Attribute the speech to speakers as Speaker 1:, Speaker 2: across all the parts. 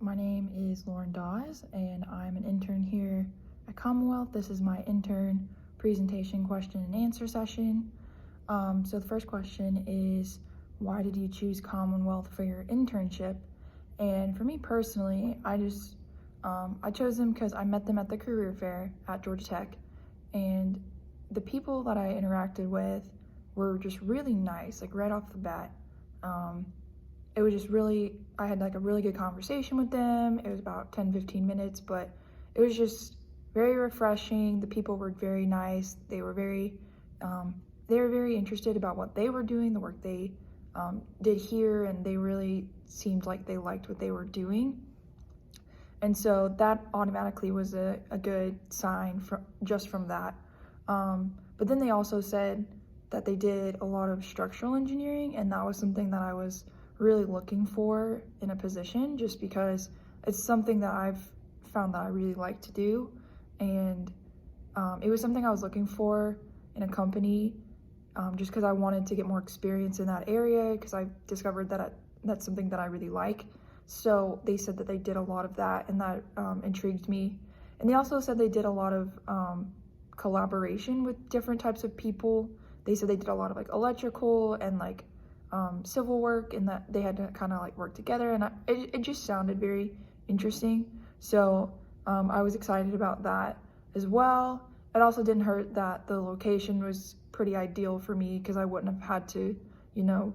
Speaker 1: My name is Lauren Dawes, and I'm an intern here at Commonwealth. This is my intern presentation question and answer session. So the first question is, why did you choose Commonwealth for your internship? And for me personally, I chose them because I met them at the career fair at Georgia Tech, and the people that I interacted with were just really nice, like right off the bat. It was just really, I had like a really good conversation with them. It was about 10-15 minutes, but it was just very refreshing. The people were very nice. They were very interested about what they were doing, the work they did here, and they really seemed like they liked what they were doing. And so that automatically was a good sign just from that. But then they also said that they did a lot of structural engineering, and that was something that I was really looking for in a position, just because it's something that I've found that I really like to do. And it was something I was looking for in a company, just because I wanted to get more experience in that area, because I discovered that that's something that I really like. So they said that they did a lot of that, and that intrigued me. And they also said they did a lot of collaboration with different types of people. They said they did a lot of like electrical and like civil work, and that they had to kind of like work together, and it just sounded very interesting. So I was excited about that as well. It also didn't hurt that the location was pretty ideal for me, because I wouldn't have had to,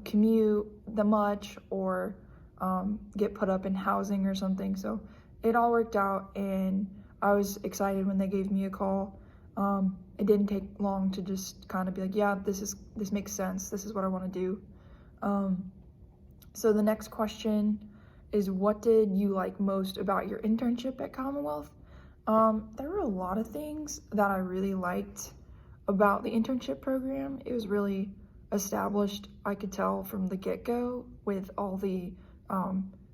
Speaker 1: commute that much or get put up in housing or something. So it all worked out, and I was excited when they gave me a call. It didn't take long to just kind of be like, yeah, this makes sense. This is what I want to do. So the next question is, what did you like most about your internship at Commonwealth? There were a lot of things that I really liked about the internship program. It was really established, I could tell from the get-go, with all the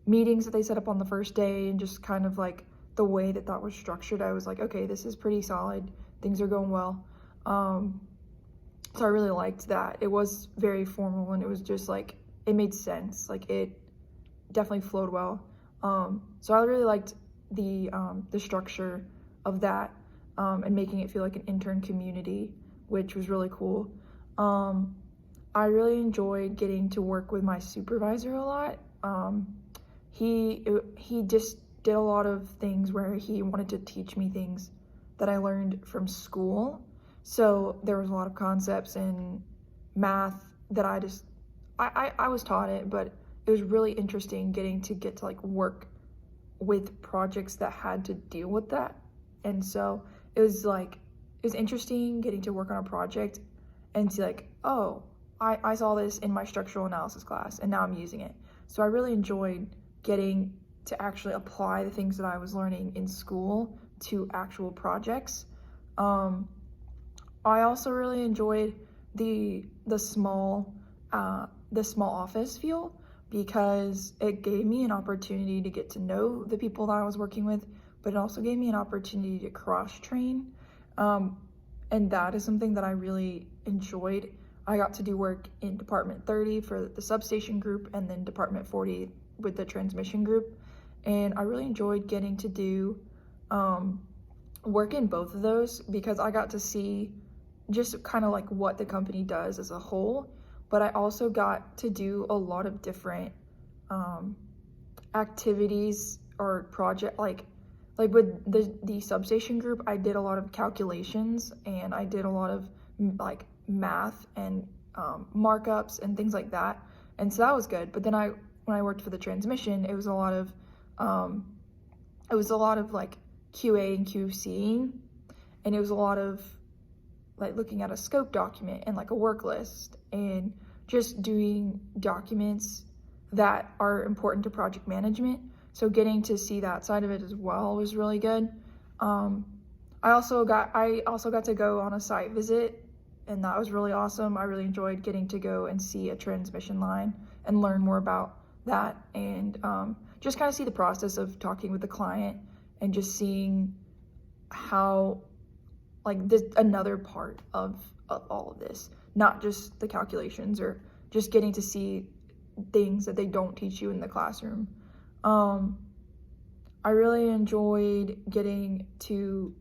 Speaker 1: meetings that they set up on the first day, and just kind of like the way that was structured. I was like, okay, this is pretty solid. Things are going well. So I really liked that. It was very formal, and it was just like, it made sense. Like, it definitely flowed well. So I really liked the structure of that, and making it feel like an intern community, which was really cool. I really enjoyed getting to work with my supervisor a lot. He just did a lot of things where he wanted to teach me things that I learned from school. So there was a lot of concepts in math that I was taught it, but it was really interesting getting to like work with projects that had to deal with that. And so it was interesting getting to work on a project and see like, oh, I saw this in my structural analysis class, and now I'm using it. So I really enjoyed getting to actually apply the things that I was learning in school to actual projects. I also really enjoyed the small office feel, because it gave me an opportunity to get to know the people that I was working with, but it also gave me an opportunity to cross-train. And that is something that I really enjoyed. I got to do work in Department 30 for the substation group, and then Department 40 with the transmission group. And I really enjoyed getting to do work in both of those, because I got to see just kind of like what the company does as a whole, but I also got to do a lot of different activities or project, like with the substation group, I did a lot of calculations, and I did a lot of like math and markups and things like that, and so that was good. But then when I worked for the transmission, it was a lot of like QA and QCing, and it was a lot of like looking at a scope document and like a work list, and just doing documents that are important to project management. So getting to see that side of it as well was really good. I also got to go on a site visit, and that was really awesome. I really enjoyed getting to go and see a transmission line and learn more about that, and just kind of see the process of talking with the client, and just seeing how like this another part of all of this, not just the calculations, or just getting to see things that they don't teach you in the classroom. I really enjoyed getting to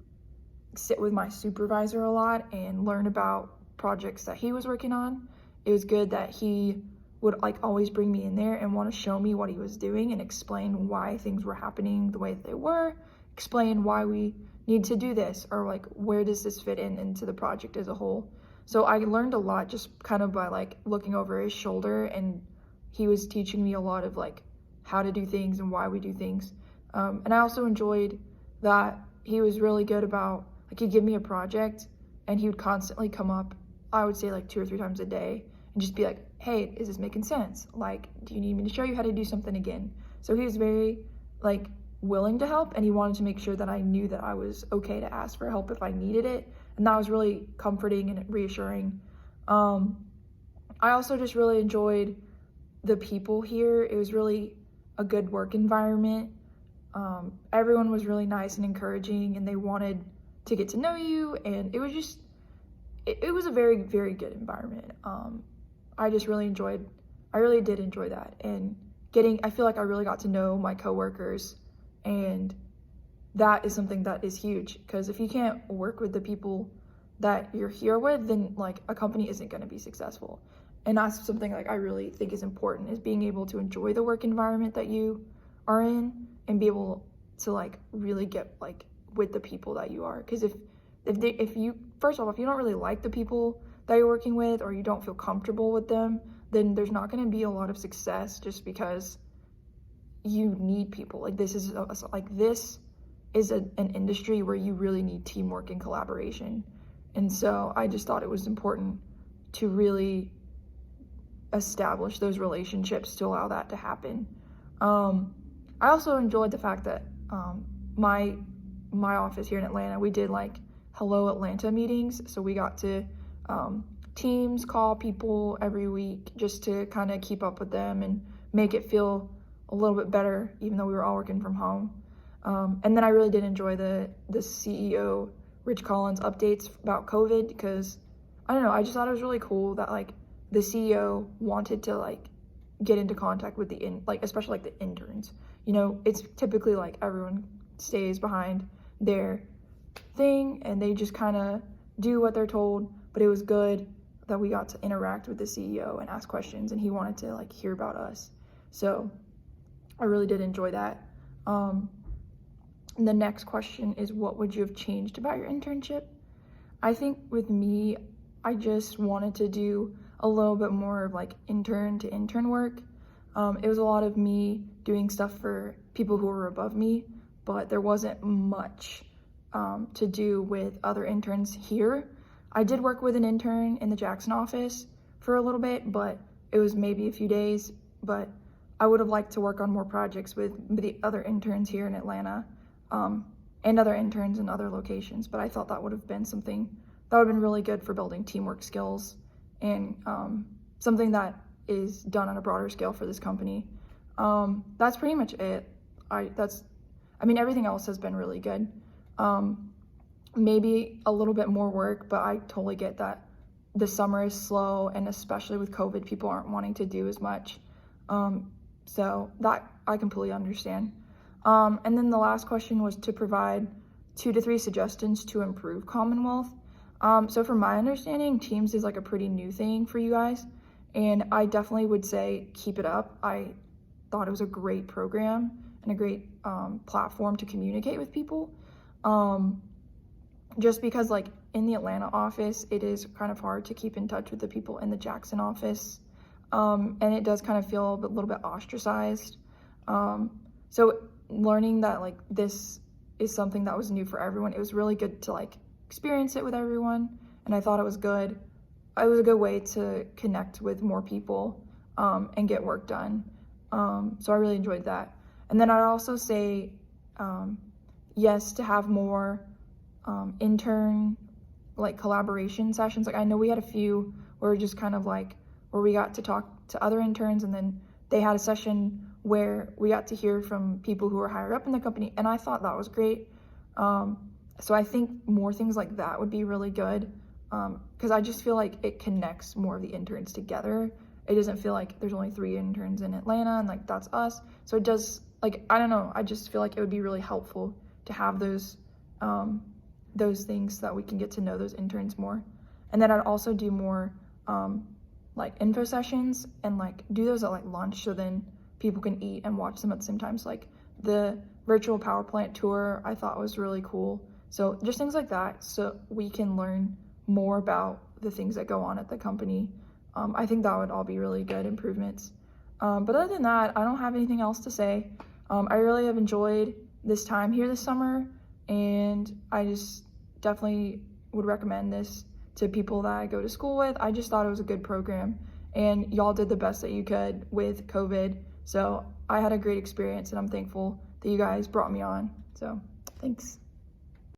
Speaker 1: sit with my supervisor a lot and learn about projects that he was working on. It was good that he would like always bring me in there and want to show me what he was doing and explain why things were happening the way that they were, explain why we need to do this, or like where does this fit into the project as a whole. So I learned a lot just kind of by like looking over his shoulder, and he was teaching me a lot of like how to do things and why we do things. And I also enjoyed that he was really good about, like, he'd give me a project and he would constantly come up, I would say like 2 or 3 times a day, and just be like, hey, is this making sense? Like, do you need me to show you how to do something again? So he was very like willing to help, and he wanted to make sure that I knew that I was okay to ask for help if I needed it. And that was really comforting and reassuring. I also just really enjoyed the people here. It was really a good work environment. Everyone was really nice and encouraging, and they wanted to get to know you, and it was just, it was a very, very good environment. I really did enjoy that, and I feel like I really got to know my coworkers, and that is something that is huge, because if you can't work with the people that you're here with, then like a company isn't going to be successful. And that's something like I really think is important, is being able to enjoy the work environment that you are in and be able to like really get like with the people that you are. Because if you first off, if you don't really like the people that you're working with, or you don't feel comfortable with them, then there's not going to be a lot of success, just because you need people. Like this is an industry where you really need teamwork and collaboration. And so I just thought it was important to really establish those relationships to allow that to happen. I also enjoyed the fact that my office here in Atlanta, we did like Hello Atlanta meetings. So we got to Teams call people every week just to kind of keep up with them and make it feel a little bit better, even though we were all working from home. And then I really did enjoy the CEO, Rich Collins, updates about COVID, because I don't know, I just thought it was really cool that like the CEO wanted to like get into contact with especially like the interns. You know, it's typically like everyone stays behind their thing and they just kind of do what they're told, but it was good that we got to interact with the CEO and ask questions, and he wanted to like hear about us. So I really did enjoy that. The next question is, what would you have changed about your internship? I think with me, I just wanted to do a little bit more of like intern to intern work. It was a lot of me doing stuff for people who were above me, but there wasn't much to do with other interns here. I did work with an intern in the Jackson office for a little bit, but it was maybe a few days. But I would have liked to work on more projects with the other interns here in Atlanta, and other interns in other locations. But I thought that would have been something that would have been really good for building teamwork skills, and something that is done on a broader scale for this company. That's pretty much it. Everything else has been really good. Maybe a little bit more work, but I totally get that the summer is slow, and especially with COVID, people aren't wanting to do as much. So that I completely understand. And then the last question was to provide 2 to 3 suggestions to improve Commonwealth. So from my understanding, Teams is like a pretty new thing for you guys, and I definitely would say keep it up. I thought it was a great program and a great platform to communicate with people. Just because like in the Atlanta office, it is kind of hard to keep in touch with the people in the Jackson office. And it does kind of feel a little bit ostracized. So learning that like this is something that was new for everyone, it was really good to like experience it with everyone. And I thought it was good. It was a good way to connect with more people and get work done. So I really enjoyed that. And then I'd also say yes, to have more intern like collaboration sessions. Like I know we had a few where just kind of like where we got to talk to other interns, and then they had a session where we got to hear from people who were higher up in the company, and I thought that was great. So I think more things like that would be really good, because I just feel like it connects more of the interns together. It doesn't feel like there's only 3 interns in Atlanta and like that's us. So it does like, I don't know, I just feel like it would be really helpful to have those things so that we can get to know those interns more. And then I'd also do more like info sessions and like do those at like lunch, so then people can eat and watch them at the same time. So like the virtual power plant tour I thought was really cool. So just things like that, so we can learn more about the things that go on at the company. I think that would all be really good improvements. But other than that, I don't have anything else to say. I really have enjoyed this time here this summer, and I just definitely would recommend this to people that I go to school with. I just thought it was a good program, and y'all did the best that you could with COVID. So I had a great experience, and I'm thankful that you guys brought me on. So thanks.